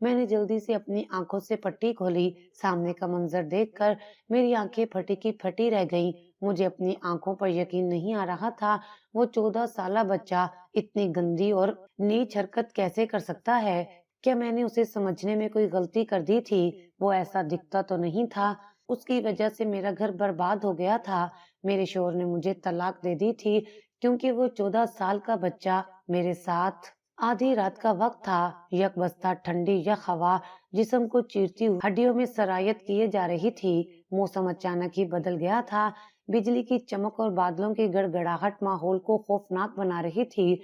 میں نے جلدی سے اپنی آنکھوں سے پٹی کھولی۔ سامنے کا منظر دیکھ کر میری آنکھیں پھٹی کی پھٹی رہ گئیں۔ مجھے اپنی آنکھوں پر یقین نہیں آ رہا تھا۔ وہ 14 سالہ بچہ اتنی گندی اور نیچ حرکت کیسے کر سکتا ہے؟ کیا میں نے اسے سمجھنے میں کوئی غلطی کر دی تھی؟ وہ ایسا دکھتا تو نہیں تھا۔ اس کی وجہ سے میرا گھر برباد ہو گیا تھا۔ میرے شوہر نے مجھے طلاق دے دی تھی کیونکہ وہ 14 سال کا بچہ میرے ساتھ۔ آدھی رات کا وقت تھا، یک بستہ ٹھنڈی یخ ہوا جسم کو چیرتی ہوئی ہڈیوں میں سرایت کیے جا رہی تھی۔ موسم اچانک ہی بدل گیا تھا۔ بجلی کی چمک اور بادلوں کی گڑگڑاہٹ ماحول کو خوفناک بنا رہی تھی۔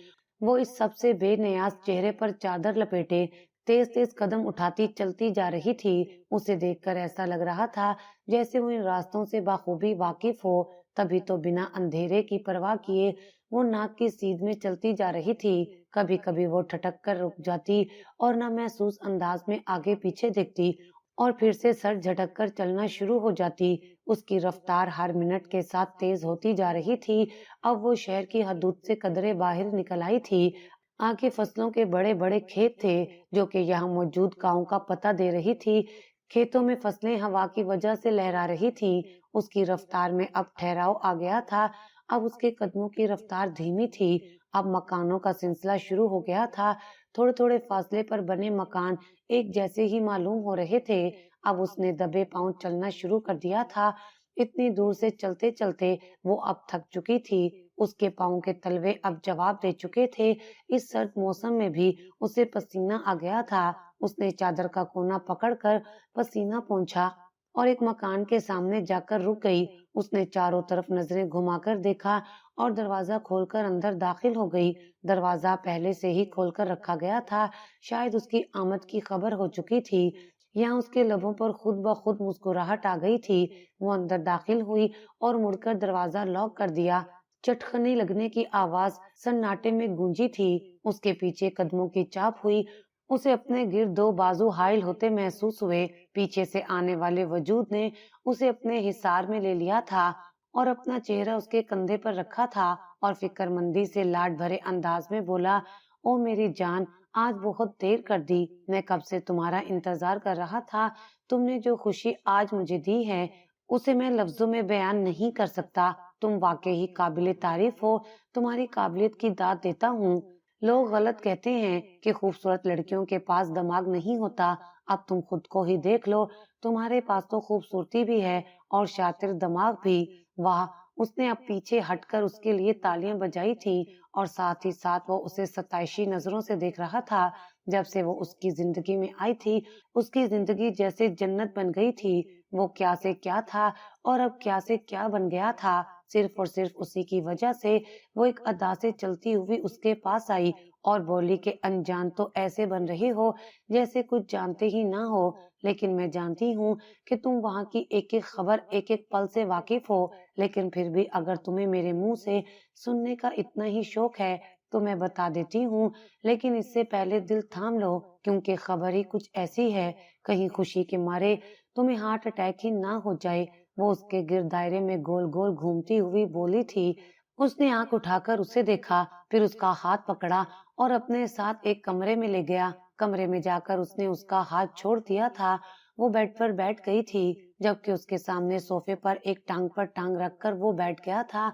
وہ اس سب سے بے نیاز چہرے پر چادر لپیٹے تیز تیز قدم اٹھاتی چلتی جا رہی تھی۔ اسے دیکھ کر ایسا لگ رہا تھا جیسے وہ ان راستوں سے بخوبی واقف ہو۔ تبھی تو بنا اندھیرے کی پرواہ کیے وہ ناک کی سیدھ میں چلتی جا رہی تھی۔ کبھی کبھی وہ ٹھٹک کر رک جاتی اور نہ محسوس انداز میں آگے پیچھے دیکھتی اور پھر سے سر جھٹک کر چلنا شروع ہو جاتی۔ اس کی رفتار ہر منٹ کے ساتھ تیز ہوتی جا رہی تھی۔ اب وہ شہر کی حدود سے قدرے باہر نکل آئی تھی۔ آگے فصلوں کے بڑے بڑے کھیت تھے جو کہ یہاں موجود گاؤں کا پتہ دے رہی تھی۔ کھیتوں میں فصلیں ہوا کی وجہ سے لہرا رہی تھی۔ اس کی رفتار میں اب ٹھہراؤ آ گیا تھا۔ اب اس کے قدموں کی رفتار دھیمی تھی۔ اب مکانوں کا سلسلہ شروع ہو گیا تھا۔ تھوڑے تھوڑے فاصلے پر بنے مکان ایک جیسے ہی معلوم ہو رہے تھے۔ اب اس نے دبے پاؤں چلنا شروع کر دیا تھا۔ اتنی دور سے چلتے چلتے وہ اب تھک چکی تھی۔ اس کے پاؤں کے تلوے اب جواب دے چکے تھے۔ اس سرد موسم میں بھی اسے پسینہ آ گیا تھا۔ اس نے چادر کا کونا پکڑ کر پسینہ پونچھا اور ایک مکان کے سامنے جا کر رک گئی۔ اس نے چاروں طرف نظریں گھما کر دیکھا اور دروازہ کھول کر اندر داخل ہو گئی۔ دروازہ پہلے سے ہی کھول کر رکھا گیا تھا۔ شاید اس کی آمد کی خبر ہو چکی تھی۔ یہاں اس کے لبوں پر خود بخود مسکراہٹ آ گئی تھی۔ وہ اندر داخل ہوئی اور مڑ کر دروازہ لاک کر دیا۔ چٹخنے لگنے کی آواز سناٹے میں گونجی تھی۔ اس کے پیچھے قدموں کی چاپ ہوئی۔ اسے اپنے گرد دو بازو حائل ہوتے محسوس ہوئے۔ پیچھے سے آنے والے وجود نے اسے اپنے حصار میں لے لیا تھا اور اپنا چہرہ اس کے کندھے پر رکھا تھا اور فکر مندی سے لاڈ بھرے انداز میں بولا، او میری جان، آج بہت دیر کر دی۔ میں کب سے تمہارا انتظار کر رہا تھا۔ تم نے جو خوشی آج مجھے دی ہے اسے میں لفظوں میں بیان نہیں کر سکتا۔ تم واقعی قابل تعریف ہو۔ تمہاری قابلیت کی داد دیتا ہوں۔ لوگ غلط کہتے ہیں کہ خوبصورت لڑکیوں کے پاس دماغ نہیں ہوتا۔ اب تم خود کو ہی دیکھ لو، تمہارے پاس تو خوبصورتی بھی ہے اور شاطر دماغ بھی۔ واہ! اس نے اب پیچھے ہٹ کر اس کے لیے تالیاں بجائی تھیں اور ساتھ ہی ساتھ وہ اسے ستائشی نظروں سے دیکھ رہا تھا۔ جب سے وہ اس کی زندگی میں آئی تھی اس کی زندگی جیسے جنت بن گئی تھی۔ وہ کیا سے کیا تھا اور اب کیا سے کیا بن گیا تھا۔ صرف اور صرف اسی کی وجہ سے وہ ایک ادا سے چلتی ہوئی اس کے پاس آئی اور بولی کہ انجان تو ایسے بن رہے ہو جیسے کچھ جانتے ہی نہ ہو، لیکن میں جانتی ہوں کہ تم وہاں کی ایک ایک خبر ایک ایک پل سے واقف ہو۔ لیکن پھر بھی اگر تمہیں میرے منہ سے سننے کا اتنا ہی شوق ہے تو میں بتا دیتی ہوں، لیکن اس سے پہلے دل تھام لو کیونکہ خبر ہی کچھ ایسی ہے، کہیں خوشی کے مارے تمہیں ہارٹ اٹیک ہی نہ ہو جائے۔ وہ اس کے گرد دائرے میں گول گول گھومتی ہوئی بولی تھی۔ اس نے آنکھ اٹھا کر اسے دیکھا، پھر اس کا ہاتھ پکڑا اور اپنے ساتھ ایک کمرے میں لے گیا۔ کمرے میں جا کر اس نے اس کا ہاتھ چھوڑ دیا تھا۔ وہ بیڈ پر بیٹھ گئی تھی جبکہ اس کے سامنے صوفے پر ایک ٹانگ پر ٹانگ رکھ کر وہ بیٹھ گیا تھا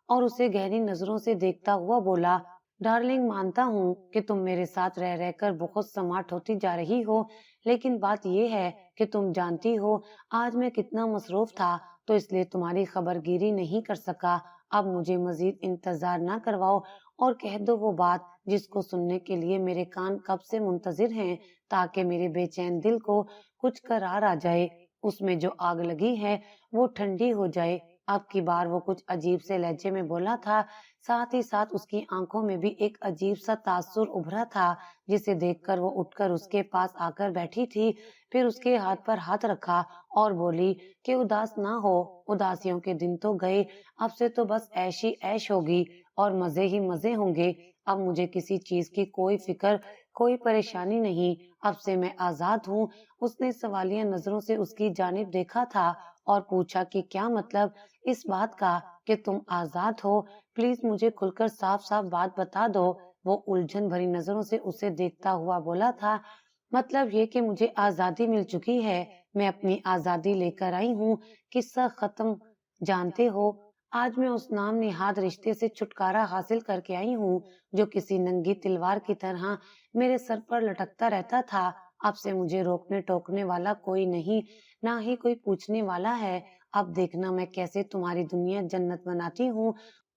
اور اسے گہری نظروں سے دیکھتا ہوا بولا، ڈارلنگ، مانتا ہوں کہ تم میرے ساتھ رہ رہ کر بہت سمارٹ ہوتی جا رہی ہو، لیکن بات یہ ہے کہ تم جانتی ہو آج میں کتنا مصروف تھا تو اس لیے تمہاری خبر گیری نہیں کر سکا۔ اب مجھے مزید انتظار نہ کرواؤ اور کہہ دو وہ بات جس کو سننے کے لیے میرے کان کب سے منتظر ہیں، تاکہ میرے بے چین دل کو کچھ قرار آ جائے، اس میں جو آگ لگی ہے وہ ٹھنڈی ہو جائے۔ اب کی بار وہ کچھ عجیب سے لہجے میں بولا تھا، ساتھ ہی ساتھ اس کی آنکھوں میں بھی ایک عجیب سا تاثر ابھرا تھا، جسے دیکھ کر وہ اٹھ کر اس کے پاس آ کر بیٹھی تھی، پھر اس کے ہاتھ پر ہاتھ رکھا اور بولی کہ اداس نہ ہو، اداسیوں کے دن تو گئے، اب سے تو بس عیش ہی عیش ہوگی اور مزے ہی مزے ہوں گے۔ اب مجھے کسی چیز کی کوئی فکر، کوئی پریشانی نہیں، اب سے میں آزاد ہوں۔ اس نے سوالیہ نظروں سے اس کی جانب دیکھا تھا اور پوچھا کہ کیا مطلب اس بات کا کہ تم آزاد ہو؟ پلیز مجھے کھل کر صاف صاف بات بتا دو۔ وہ الجھن بھری نظروں سے اسے دیکھتا ہوا بولا تھا، مطلب یہ کہ مجھے آزادی مل چکی ہے، میں اپنی آزادی لے کر آئی ہوں، قصہ ختم۔ جانتے ہو، آج میں اس نام نہاد رشتے سے چھٹکارا حاصل کر کے آئی ہوں جو کسی ننگی تلوار کی طرح میرے سر پر لٹکتا رہتا تھا۔ اب سے مجھے روکنے ٹوکنے والا کوئی نہیں، نہ ہی کوئی پوچھنے والا ہے۔ اب دیکھنا میں کیسے تمہاری دنیا جنت بناتی ہوں۔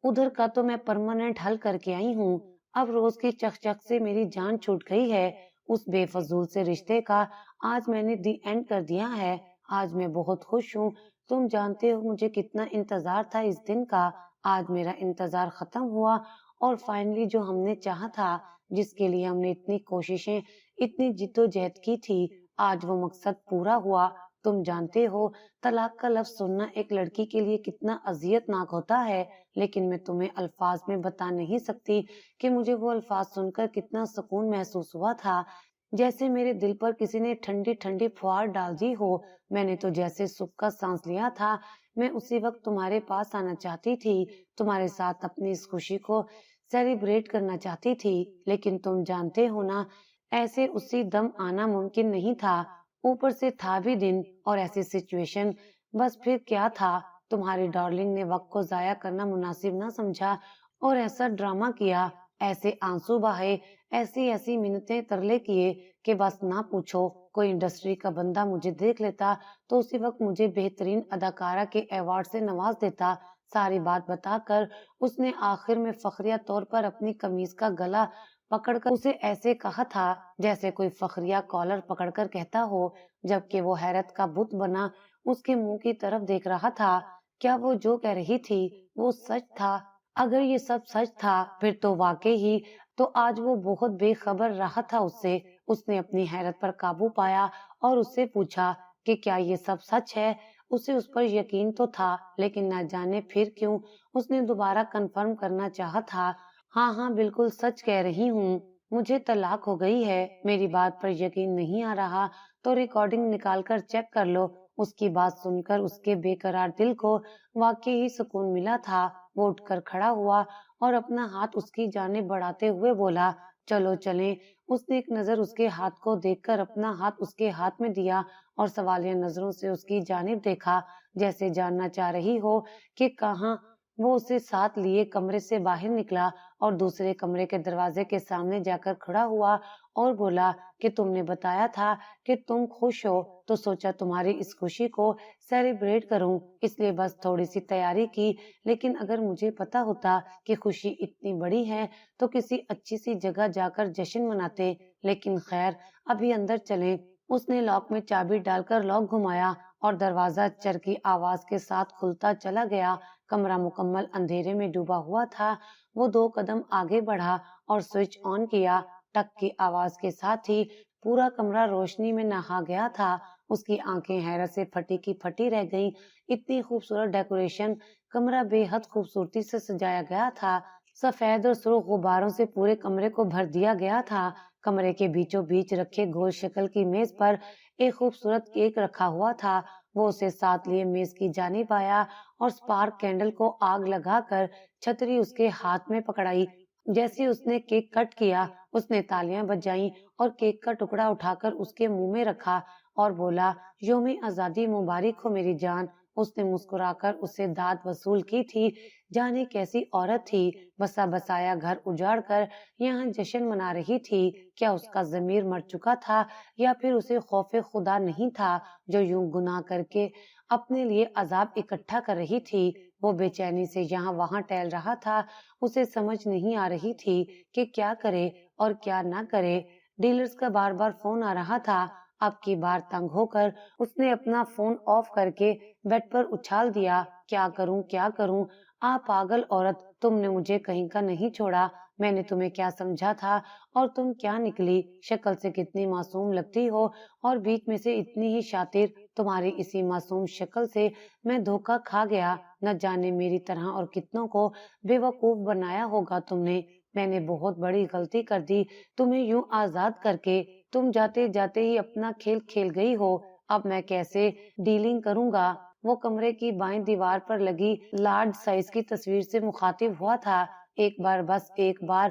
ادھر کا تو میں پرماننٹ حل کر کے آئی ہوں۔ اب روز کی چک چک سے میری جان چھوٹ گئی ہے۔ اس بے فضول سے رشتے کا آج میں نے دی اینڈ کر دیا ہے۔ آج میں بہت خوش ہوں۔ تم جانتے ہو مجھے کتنا انتظار تھا اس دن کا۔ آج میرا انتظار ختم ہوا اور فائنلی جو ہم نے چاہا تھا، جس کے لیے ہم نے اتنی کوششیں، اتنی جد و جہد کی تھی، آج وہ مقصد پورا ہوا۔ تم جانتے ہو طلاق کا لفظ سننا ایک لڑکی کے لیے کتنا اذیت ناک ہوتا ہے، لیکن میں تمہیں الفاظ میں بتا نہیں سکتی کہ مجھے وہ الفاظ سن کر کتنا سکون محسوس ہوا تھا، جیسے میرے دل پر کسی نے ٹھنڈی ٹھنڈی پھوار ڈال دی ہو۔ میں نے تو جیسے سکھ کا سانس لیا تھا۔ میں اسی وقت تمہارے پاس آنا چاہتی تھی، تمہارے ساتھ اپنی اس خوشی کو سیلیبریٹ کرنا چاہتی تھی، لیکن تم جانتے ہو نا، ایسے اسی دم آنا ممکن نہیں تھا۔ اوپر سے تھا بھی دن اور ایسی سچویشن، بس پھر کیا تھا، تمہاری ڈارلنگ نے وقت کو ضائع کرنا مناسب نہ سمجھا اور ایسا ڈرامہ کیا، ایسے آنسو بہائے، ایسی منتیں ترلے کیے کہ بس نہ پوچھو۔ کوئی انڈسٹری کا بندہ مجھے دیکھ لیتا تو اسی وقت مجھے بہترین اداکارہ کے ایوارڈ سے نواز دیتا۔ ساری بات بتا کر اس نے آخر میں فخریہ طور پر اپنی قمیض کا گلا پکڑ کر اسے ایسے کہا تھا جیسے کوئی فخریہ کالر پکڑ کر کہتا ہو، جبکہ وہ حیرت کا بت بنا اس کے منہ کی طرف دیکھ رہا تھا۔ کیا وہ جو کہہ رہی تھی وہ سچ تھا؟ اگر یہ سب سچ تھا پھر تو واقعی ہی تو آج وہ بہت بے خبر رہا تھا اس سے۔ اس نے اپنی حیرت پر قابو پایا اور اس سے پوچھا کہ کیا یہ سب سچ ہے؟ اسے اس پر یقین تو تھا، لیکن نہ جانے پھر کیوں اس نے دوبارہ کنفرم کرنا چاہا تھا۔ ہاں ہاں بالکل سچ کہہ رہی ہوں، مجھے طلاق ہو گئی ہے۔ میری بات پر یقین نہیں آ رہا تو ریکارڈنگ نکال کر چیک کر لو۔ اس کی بات سن کر اس کے بے قرار دل کو واقعی ہی سکون ملا تھا۔ وہ اٹھ کر کھڑا ہوا اور اپنا ہاتھ اس کی جانب بڑھاتے ہوئے بولا، چلو چلیں۔ اس نے ایک نظر اس کے ہاتھ کو دیکھ کر اپنا ہاتھ اس کے ہاتھ میں دیا اور سوالیہ نظروں سے اس کی جانب دیکھا، جیسے جاننا چاہ رہی ہو کہ کہاں۔ وہ اسے ساتھ لیے کمرے سے باہر نکلا اور دوسرے کمرے کے دروازے کے سامنے جا کر کھڑا ہوا اور بولا کہ تم نے بتایا تھا کہ تم خوش ہو تو سوچا تمہاری اس خوشی کو سیلیبریٹ کروں، اس لیے بس تھوڑی سی تیاری کی۔ لیکن اگر مجھے پتا ہوتا کہ خوشی اتنی بڑی ہے تو کسی اچھی سی جگہ جا کر جشن مناتے، لیکن خیر ابھی اندر چلیں۔ اس نے لاک میں چابی ڈال کر لاک گھمایا اور دروازہ چر کی آواز کے ساتھ کھلتا چلا گیا۔ کمرہ مکمل اندھیرے میں ڈوبا ہوا تھا۔ وہ 2 قدم آگے بڑھا اور سوئچ آن کیا۔ ٹک کی آواز کے ساتھ ہی پورا کمرہ روشنی میں نہا گیا تھا۔ اس کی آنکھیں حیرت سے پھٹی کی پھٹی رہ گئیں۔ اتنی خوبصورت ڈیکوریشن، کمرہ بے حد خوبصورتی سے سجایا گیا تھا۔ سفید اور سرخ غباروں سے پورے کمرے کو بھر دیا گیا تھا۔ کمرے کے بیچوں بیچ رکھے گول شکل کی میز پر ایک خوبصورت کیک رکھا ہوا تھا۔ وہ اسے ساتھ لیے میز کی جانب آیا اور سپارک کینڈل کو آگ لگا کر چھتری اس کے ہاتھ میں پکڑائی۔ جیسے اس نے کیک کٹ کیا، اس نے تالیاں بجائیں اور کیک کا ٹکڑا اٹھا کر اس کے منہ میں رکھا اور بولا، یوم آزادی مبارک ہو میری جان۔ اس نے مسکرا کر اسے داد وصول کی تھی۔ جانے کیسی عورت تھی، بسا بسایا گھر اجاڑ کر یہاں جشن منا رہی تھی۔ کیا اس کا ضمیر مر چکا تھا یا پھر اسے خوف خدا نہیں تھا جو یوں گناہ کر کے اپنے لیے عذاب اکٹھا کر رہی تھی؟ وہ بے چینی سے یہاں وہاں ٹہل رہا تھا۔ اسے سمجھ نہیں آ رہی تھی کہ کیا کرے اور کیا نہ کرے۔ ڈیلرز کا بار بار فون آ رہا تھا۔ اب کی بار تنگ ہو کر اس نے اپنا فون آف کر کے بیڈ پر اچھال دیا۔ کیا کروں کیا کروں؟ پاگل عورت، تم نے مجھے کہیں کا نہیں چھوڑا۔ میں نے تمہیں کیا سمجھا تھا اور تم کیا نکلی؟ شکل سے کتنی معصوم لگتی ہو اور بیچ میں سے اتنی ہی شاطر۔ تمہاری اسی معصوم شکل سے میں دھوکا کھا گیا۔ نہ جانے میری طرح اور کتنوں کو بے وقوف بنایا ہوگا تم نے۔ میں نے بہت بڑی غلطی کر دی تمہیں یوں آزاد کر کے۔ تم جاتے جاتے ہی اپنا کھیل کھیل گئی ہو۔ اب میں کیسے ڈیلنگ کروں گا؟ وہ کمرے کی بائیں دیوار پر لگی لارج سائز کی تصویر سے مخاطب ہوا تھا۔ ایک بار، بس ایک بار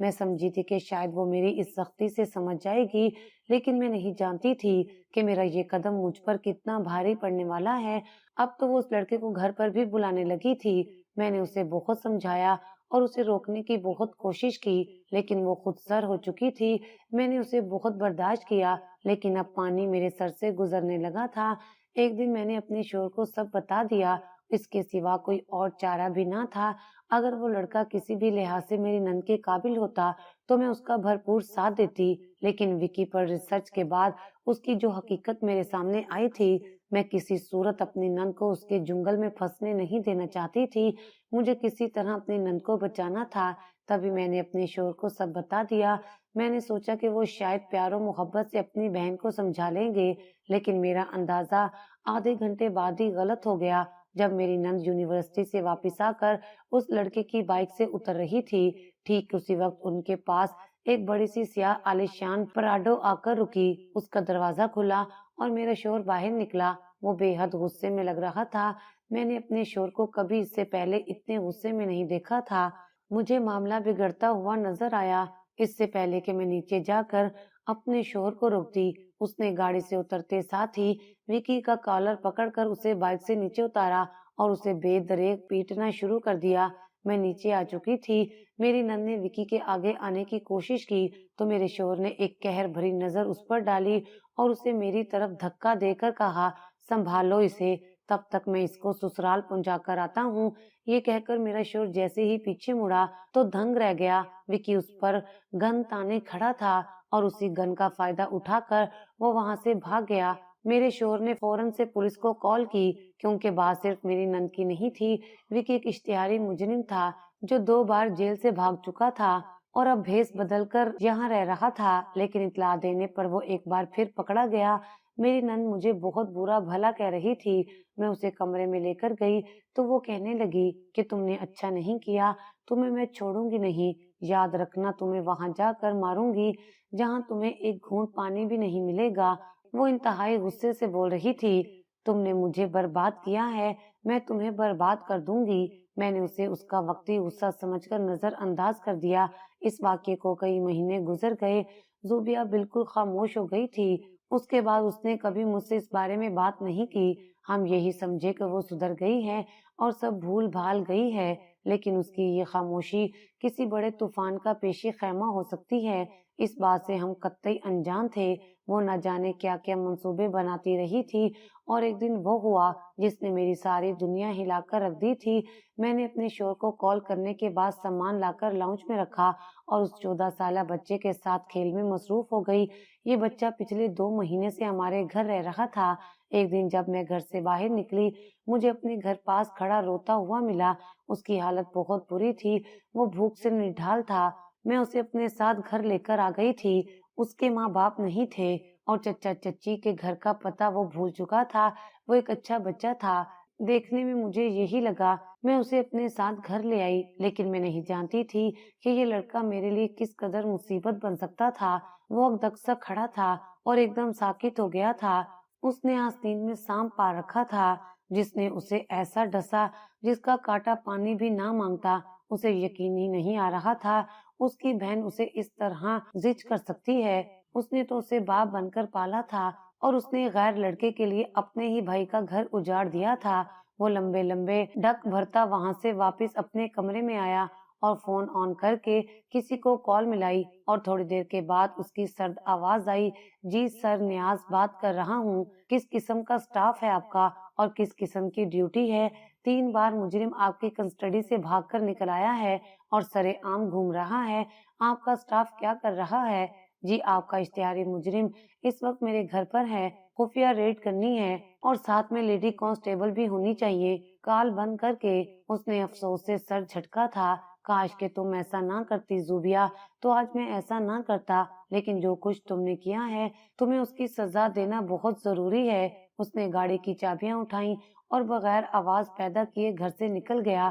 میں سمجھی تھی کہ شاید وہ میری اس سختی سے سمجھ جائے گی، لیکن میں نہیں جانتی تھی کہ میرا یہ قدم مجھ پر کتنا بھاری پڑنے والا ہے۔ اب تو وہ اس لڑکے کو گھر پر بھی بلانے لگی تھی۔ میں نے اسے بہت سمجھایا اور اسے روکنے کی بہت کوشش کی، لیکن وہ خود سر ہو چکی تھی۔ میں نے اسے بہت برداشت کیا، لیکن اب پانی میرے سر سے گزرنے لگا تھا۔ ایک دن میں نے اپنے شوہر کو سب بتا دیا۔ اس کے سوا کوئی اور چارہ بھی نہ تھا۔ اگر وہ لڑکا کسی بھی لحاظ سے میری نند کے قابل ہوتا تو میں اس کا بھرپور ساتھ دیتی، لیکن وکی پر ریسرچ کے بعد اس کی جو حقیقت میرے سامنے آئی تھی، میں کسی صورت اپنی نند کو اس کے جنگل میں پھنسنے نہیں دینا چاہتی تھی۔ مجھے کسی طرح اپنی نند کو بچانا تھا۔ تبھی میں نے اپنے شوہر کو سب بتا دیا۔ میں نے سوچا کہ وہ شاید پیار و محبت سے اپنی بہن کو سمجھا لیں گے، لیکن میرا اندازہ آدھے گھنٹے بعد ہی غلط ہو گیا۔ جب میری نند یونیورسٹی سے واپس آ کر اس لڑکے کی بائک سے اتر رہی تھی، ٹھیک اسی وقت ان کے پاس ایک بڑی سی سیاہ عالیشان پراڈو آ کر رکی۔ اس کا دروازہ کھلا اور میرا شوہر باہر نکلا۔ وہ بے حد غصے میں لگ رہا تھا۔ میں نے اپنے شوہر کو کبھی اس سے پہلے اتنے غصے میں نہیں دیکھا تھا۔ مجھے معاملہ بگڑتا ہوا نظر آیا۔ اس سے پہلے کہ میں نیچے جا کر اپنے شوہر کو روکتی، اس نے گاڑی سے اترتے ساتھ ہی وکی کا کالر پکڑ کر اسے بائک سے نیچے اتارا اور اسے بے دریغ پیٹنا شروع کر دیا۔ میں نیچے آ چکی تھی۔ میری نند نے وکی کے آگے آنے کی کوشش کی تو میرے شوہر نے ایک قہر بھری نظر اس پر ڈالی اور اسے میری طرف دھکا دے کر کہا، سنبھالو اسے، تب تک میں اس کو سسرال پہنچا کر آتا ہوں۔ یہ کہہ کر میرا شوہر جیسے ہی پیچھے مڑا تو دنگ رہ گیا۔ وکی اس پر گن تانے کھڑا تھا اور اسی گن کا فائدہ اٹھا کر وہ وہاں سے بھاگ گیا۔ میرے شوہر نے فوراً سے پولیس کو کال کی، کیونکہ بات صرف میری نند کی نہیں تھی۔ وکی ایک اشتہاری مجرم تھا جو 2 بار جیل سے بھاگ چکا تھا اور اب بھیس بدل کر یہاں رہ رہا تھا، لیکن اطلاع دینے پر وہ ایک بار پھر پکڑا گیا۔ میری نند مجھے بہت برا بھلا کہہ رہی تھی۔ میں اسے کمرے میں لے کر گئی تو وہ کہنے لگی کہ تم نے اچھا نہیں کیا، تمہیں میں چھوڑوں گی نہیں، یاد رکھنا تمہیں وہاں جا کر ماروں گی جہاں تمہیں ایک گھونٹ پانی بھی نہیں ملے گا۔ وہ انتہائی غصے سے بول رہی تھی، تم نے مجھے برباد کیا ہے، میں تمہیں برباد کر دوں گی۔ میں نے اسے اس کا وقتی غصہ سمجھ کر نظر انداز کر دیا۔ اس واقعے کو کئی مہینے گزر گئے۔ زوبیہ بالکل خاموش ہو گئی تھی۔ اس کے بعد اس نے کبھی مجھ سے اس بارے میں بات نہیں کی۔ ہم یہی سمجھے کہ وہ سدھر گئی ہے اور سب بھول بھال گئی ہے، لیکن اس کی یہ خاموشی کسی بڑے طوفان کا پیشی خیمہ ہو سکتی ہے۔ اس بات سے ہم قطعی انجان تھے۔ وہ نہ جانے کیا کیا منصوبے بناتی رہی تھی اور ایک دن وہ ہوا جس نے میری ساری دنیا ہلا کر رکھ دی تھی۔ میں نے اپنے شوہر کو کال کرنے کے بعد سامان لا کر لاؤنج میں رکھا اور اس 14 سالہ بچے کے ساتھ کھیل میں مصروف ہو گئی۔ یہ بچہ پچھلے 2 مہینے سے ہمارے گھر رہ رہا تھا۔ ایک دن جب میں گھر سے باہر نکلی، مجھے اپنے گھر پاس کھڑا روتا ہوا ملا۔ اس کی حالت بہت بری تھی، وہ بھوک سے نڈھال تھا۔ میں اسے اپنے ساتھ گھر لے کر آ گئی تھی۔ اس کے ماں باپ نہیں تھے اور چچا چچی کے گھر کا پتہ وہ بھول چکا تھا۔ وہ ایک اچھا بچہ تھا، دیکھنے میں مجھے یہی لگا۔ میں اسے اپنے ساتھ گھر لے آئی، لیکن میں نہیں جانتی تھی کہ یہ لڑکا میرے لیے کس قدر مصیبت بن سکتا تھا۔ وہ اکدک سا کھڑا تھا اور ایک دم ساکت ہو گیا تھا۔ اس نے آستین میں سانپ پا رکھا تھا جس نے اسے ایسا ڈسا جس کا کانٹا پانی بھی نہ مانگتا۔ اسے یقین ہی نہیں آ رہا تھا اس کی بہن اسے اس طرح زچ کر سکتی ہے۔ اس نے تو اسے باپ بن کر پالا تھا اور اس نے غیر لڑکے کے لیے اپنے ہی بھائی کا گھر اجاڑ دیا تھا۔ وہ لمبے لمبے ڈک بھرتا وہاں سے واپس اپنے کمرے میں آیا اور فون آن کر کے کسی کو کال ملائی اور تھوڑی دیر کے بعد اس کی سرد آواز آئی، جی سر نیاز بات کر رہا ہوں، کس قسم کا سٹاف ہے آپ کا اور کس قسم کی ڈیوٹی ہے؟ 3 بار مجرم آپ کی کسٹڈی سے بھاگ کر نکل آیا ہے اور سرے عام گھوم رہا ہے، آپ کا سٹاف کیا کر رہا ہے؟ جی آپ کا اشتہاری مجرم اس وقت میرے گھر پر ہے، خفیہ ریڈ کرنی ہے اور ساتھ میں لیڈی کانسٹیبل بھی ہونی چاہیے۔ کال بند کر کے اس نے افسوس سے سر جھٹکا تھا، کاش کہ تم ایسا نہ کرتی زوبیہ، تو آج میں ایسا نہ کرتا، لیکن جو کچھ تم نے کیا ہے تمہیں اس کی سزا دینا بہت ضروری ہے۔ اس نے گاڑی کی چابیاں اٹھائیں اور بغیر آواز پیدا کیے گھر سے نکل گیا۔